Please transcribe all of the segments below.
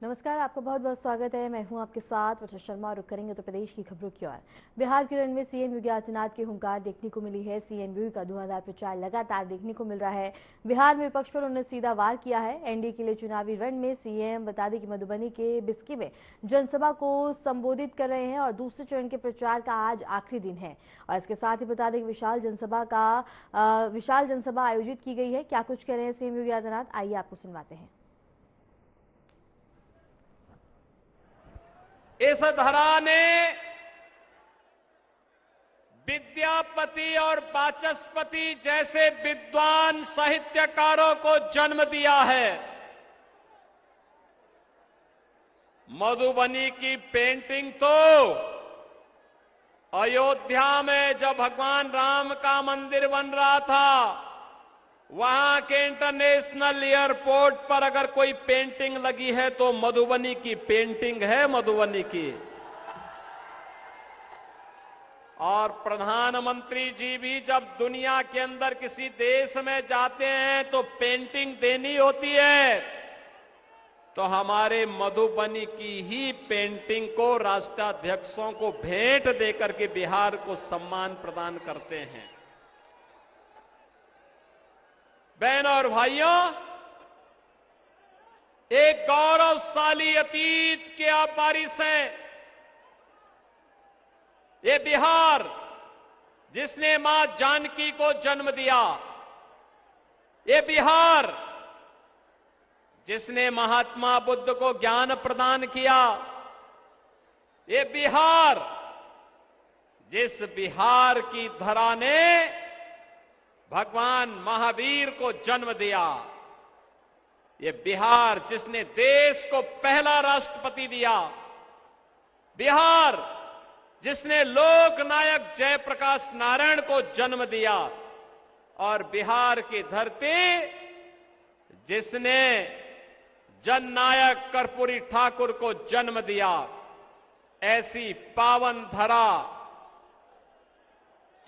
नमस्कार, आपका बहुत बहुत स्वागत है। मैं हूं आपके साथ वर्षा शर्मा। रुक करेंगे उत्तर प्रदेश की खबरों की ओर। बिहार के रण में सीएम योगी आदित्यनाथ की हुंकार देखने को मिली है। सीएम योगी का धुआंधार प्रचार लगातार देखने को मिल रहा है। बिहार में विपक्ष पर उन्होंने सीधा वार किया है। एनडीए के लिए चुनावी रण में सीएम बता दें कि मधुबनी के बिस्की में जनसभा को संबोधित कर रहे हैं और दूसरे चरण के प्रचार का आज आखिरी दिन है। और इसके साथ ही बता दें कि विशाल जनसभा आयोजित की गई है। क्या कुछ कह रहे हैं सीएम योगी आदित्यनाथ, आइए आपको सुनवाते हैं। इस धरा ने विद्यापति और वाचस्पति जैसे विद्वान साहित्यकारों को जन्म दिया है। मधुबनी की पेंटिंग तो अयोध्या में जब भगवान राम का मंदिर बन रहा था, वहां के इंटरनेशनल एयरपोर्ट पर अगर कोई पेंटिंग लगी है तो मधुबनी की पेंटिंग है, मधुबनी की। और प्रधानमंत्री जी भी जब दुनिया के अंदर किसी देश में जाते हैं तो पेंटिंग देनी होती है, तो हमारे मधुबनी की ही पेंटिंग को राष्ट्राध्यक्षों को भेंट देकर के बिहार को सम्मान प्रदान करते हैं। बहनों और भाइयों, एक गौरवशाली अतीत के आप वारिस हैं। ये बिहार जिसने मां जानकी को जन्म दिया, ये बिहार जिसने महात्मा बुद्ध को ज्ञान प्रदान किया, ये बिहार जिस बिहार की धरा ने भगवान महावीर को जन्म दिया, ये बिहार जिसने देश को पहला राष्ट्रपति दिया, बिहार जिसने लोकनायक जयप्रकाश नारायण को जन्म दिया, और बिहार की धरती जिसने जननायक कर्पूरी ठाकुर को जन्म दिया। ऐसी पावन धरा,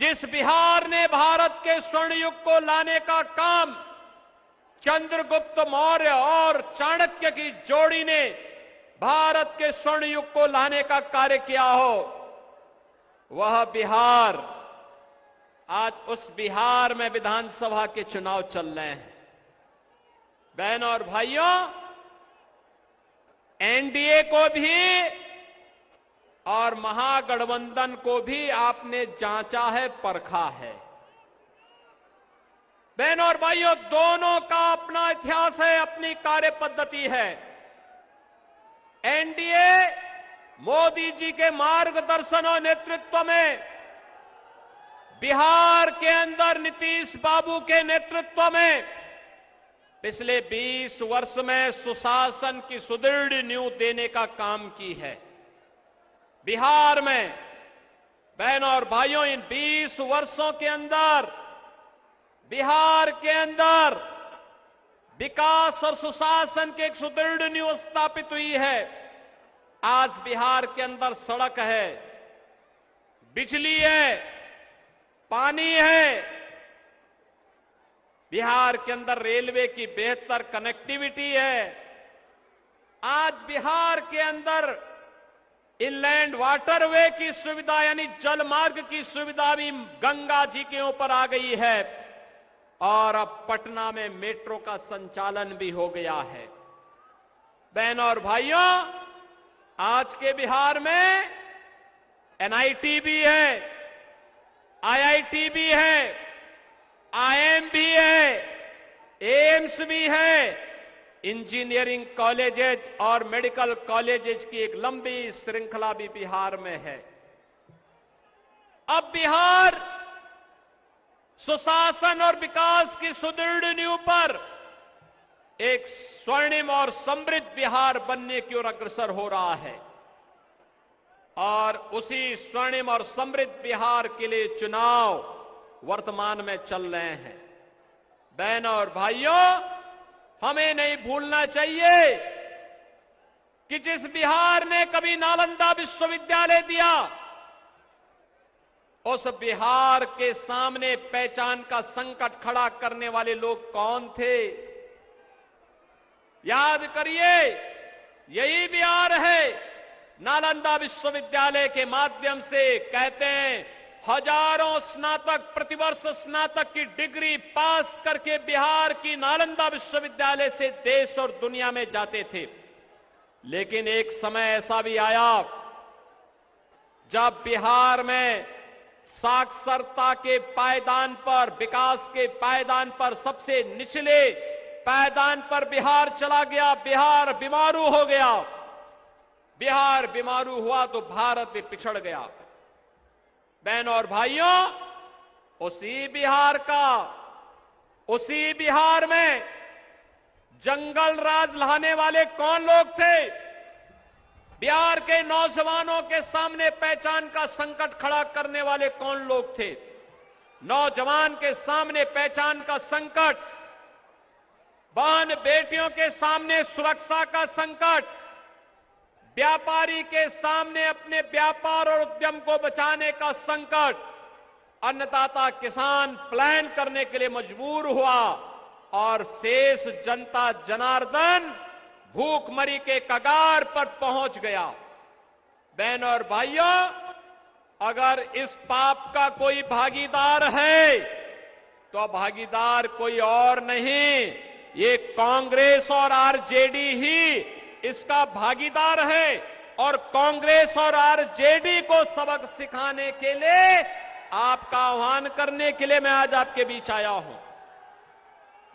जिस बिहार ने भारत के स्वर्ण युग को लाने का काम चंद्रगुप्त मौर्य और चाणक्य की जोड़ी ने भारत के स्वर्ण युग को लाने का कार्य किया हो, वह बिहार, आज उस बिहार में विधानसभा के चुनाव चल रहे हैं। बहनों और भाइयों, एनडीए को भी और महागठबंधन को भी आपने जांचा है, परखा है। बहनों और भाइयों, दोनों का अपना इतिहास है, अपनी कार्य पद्धति है। एनडीए मोदी जी के मार्गदर्शन और नेतृत्व में, बिहार के अंदर नीतीश बाबू के नेतृत्व में पिछले 20 वर्ष में सुशासन की सुदृढ़ नींव देने का काम की है। बिहार में बहनों और भाइयों, इन 20 वर्षों के अंदर बिहार के अंदर विकास और सुशासन की एक सुदृढ़ नींव स्थापित हुई है। आज बिहार के अंदर सड़क है, बिजली है, पानी है, बिहार के अंदर रेलवे की बेहतर कनेक्टिविटी है। आज बिहार के अंदर इनलैंड वाटरवे की सुविधा यानी जल मार्ग की सुविधा भी गंगा जी के ऊपर आ गई है, और अब पटना में मेट्रो का संचालन भी हो गया है। बहनों और भाइयों, आज के बिहार में एनआईटी भी है, आईआईटी भी है, आईएम भी है, एम्स भी है, इंजीनियरिंग कॉलेजेस और मेडिकल कॉलेजेस की एक लंबी श्रृंखला भी बिहार में है। अब बिहार सुशासन और विकास की सुदृढ़ नींव पर एक स्वर्णिम और समृद्ध बिहार बनने की ओर अग्रसर हो रहा है, और उसी स्वर्णिम और समृद्ध बिहार के लिए चुनाव वर्तमान में चल रहे हैं। बहनों और भाइयों, हमें नहीं भूलना चाहिए कि जिस बिहार ने कभी नालंदा विश्वविद्यालय दिया, उस बिहार के सामने पहचान का संकट खड़ा करने वाले लोग कौन थे? याद करिए, यही बिहार है। नालंदा विश्वविद्यालय के माध्यम से कहते हैं हजारों स्नातक प्रतिवर्ष स्नातक की डिग्री पास करके बिहार की नालंदा विश्वविद्यालय से देश और दुनिया में जाते थे। लेकिन एक समय ऐसा भी आया जब बिहार में साक्षरता के पायदान पर, विकास के पायदान पर, सबसे निचले पायदान पर बिहार चला गया। बिहार बीमारू हो गया। बिहार बीमारू हुआ तो भारत भी पिछड़ गया। बहनों और भाइयों, उसी बिहार में जंगल राज लाने वाले कौन लोग थे? बिहार के नौजवानों के सामने पहचान का संकट खड़ा करने वाले कौन लोग थे? नौजवान के सामने पहचान का संकट, बहन बेटियों के सामने सुरक्षा का संकट, व्यापारी के सामने अपने व्यापार और उद्यम को बचाने का संकट, अन्नदाता किसान प्लान करने के लिए मजबूर हुआ और शेष जनता जनार्दन भूखमरी के कगार पर पहुंच गया। बहनों और भाइयों, अगर इस पाप का कोई भागीदार है तो भागीदार कोई और नहीं, ये कांग्रेस और आरजेडी ही इसका भागीदार है। और कांग्रेस और आरजेडी को सबक सिखाने के लिए, आपका आह्वान करने के लिए मैं आज आपके बीच आया हूं।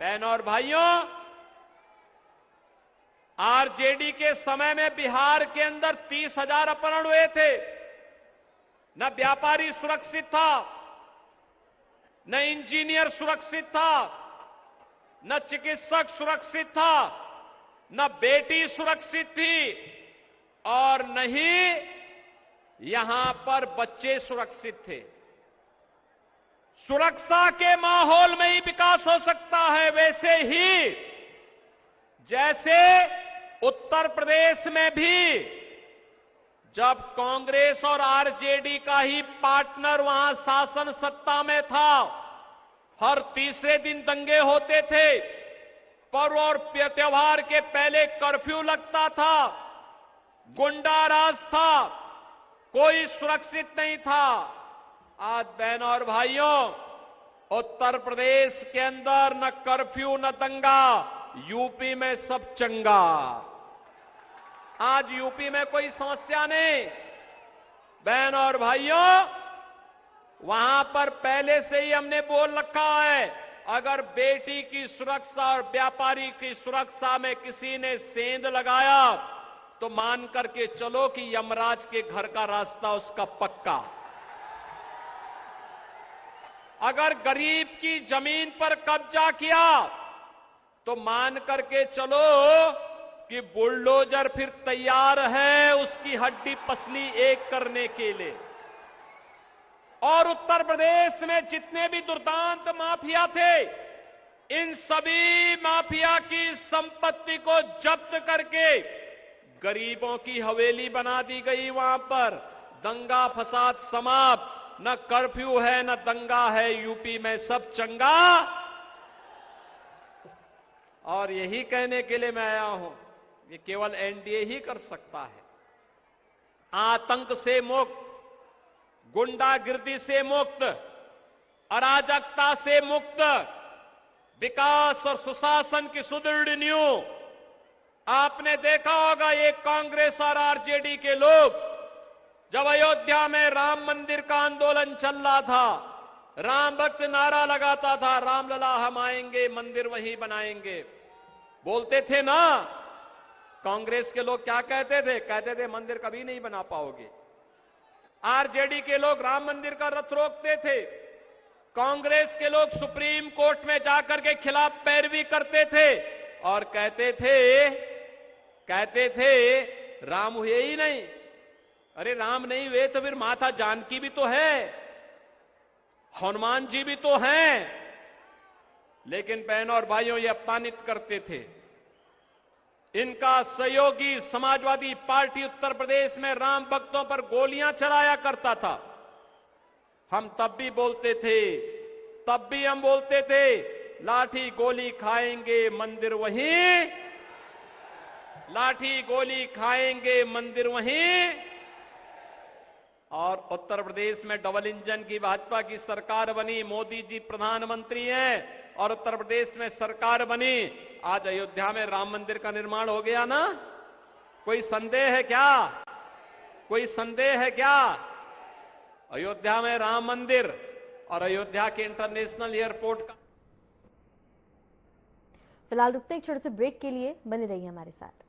बहनों और भाइयों, आरजेडी के समय में बिहार के अंदर 30,000 अपहरण हुए थे। न व्यापारी सुरक्षित था, न इंजीनियर सुरक्षित था, न चिकित्सक सुरक्षित था, न बेटी सुरक्षित थी और न ही यहां पर बच्चे सुरक्षित थे। सुरक्षा के माहौल में ही विकास हो सकता है। वैसे ही जैसे उत्तर प्रदेश में भी जब कांग्रेस और आरजेडी का ही पार्टनर वहां शासन सत्ता में था, हर तीसरे दिन दंगे होते थे, पर्व और त्योहार के पहले कर्फ्यू लगता था, गुंडा राज था, कोई सुरक्षित नहीं था। आज बहनों और भाइयों, उत्तर प्रदेश के अंदर न कर्फ्यू न दंगा, यूपी में सब चंगा। आज यूपी में कोई समस्या नहीं। बहनों और भाइयों, वहां पर पहले से ही हमने बोल रखा है, अगर बेटी की सुरक्षा और व्यापारी की सुरक्षा में किसी ने सेंध लगाया तो मान करके चलो कि यमराज के घर का रास्ता उसका पक्का। अगर गरीब की जमीन पर कब्जा किया तो मान करके चलो कि बुलडोजर फिर तैयार है उसकी हड्डी पसली एक करने के लिए। और उत्तर प्रदेश में जितने भी दुर्दांत माफिया थे, इन सभी माफिया की संपत्ति को जब्त करके गरीबों की हवेली बना दी गई। वहां पर दंगा फसाद समाप्त, न कर्फ्यू है न दंगा है, यूपी में सब चंगा। और यही कहने के लिए मैं आया हूं, ये केवल एनडीए ही कर सकता है। आतंक से मुक्त, गुंडागिर्दी से मुक्त, अराजकता से मुक्त, विकास और सुशासन की सुदृढ़ नींव। आपने देखा होगा ये कांग्रेस और आरजेडी के लोग जब अयोध्या में राम मंदिर का आंदोलन चल रहा था, राम भक्त नारा लगाता था, रामलला हम आएंगे, मंदिर वहीं बनाएंगे, बोलते थे ना। कांग्रेस के लोग क्या कहते थे? कहते थे मंदिर कभी नहीं बना पाओगे। आरजेडी के लोग राम मंदिर का रथ रोकते थे। कांग्रेस के लोग सुप्रीम कोर्ट में जाकर के खिलाफ पैरवी करते थे और कहते थे राम हुए ही नहीं। अरे राम नहीं हुए तो फिर माता जानकी भी तो है, हनुमान जी भी तो हैं। लेकिन बहनों और भाइयों, ये अपमानित करते थे। इनका सहयोगी समाजवादी पार्टी उत्तर प्रदेश में राम भक्तों पर गोलियां चलाया करता था। हम तब भी बोलते थे, तब भी हम बोलते थे लाठी गोली खाएंगे, मंदिर वहीं। लाठी गोली खाएंगे मंदिर वहीं। और उत्तर प्रदेश में डबल इंजन की भाजपा की सरकार बनी, मोदी जी प्रधानमंत्री हैं और उत्तर प्रदेश में सरकार बनी। आज अयोध्या में राम मंदिर का निर्माण हो गया ना। कोई संदेह है क्या? कोई संदेह है क्या? अयोध्या में राम मंदिर और अयोध्या के इंटरनेशनल एयरपोर्ट का। फिलहाल रुकते एक छोटे से ब्रेक के लिए, बने रहिए हमारे साथ।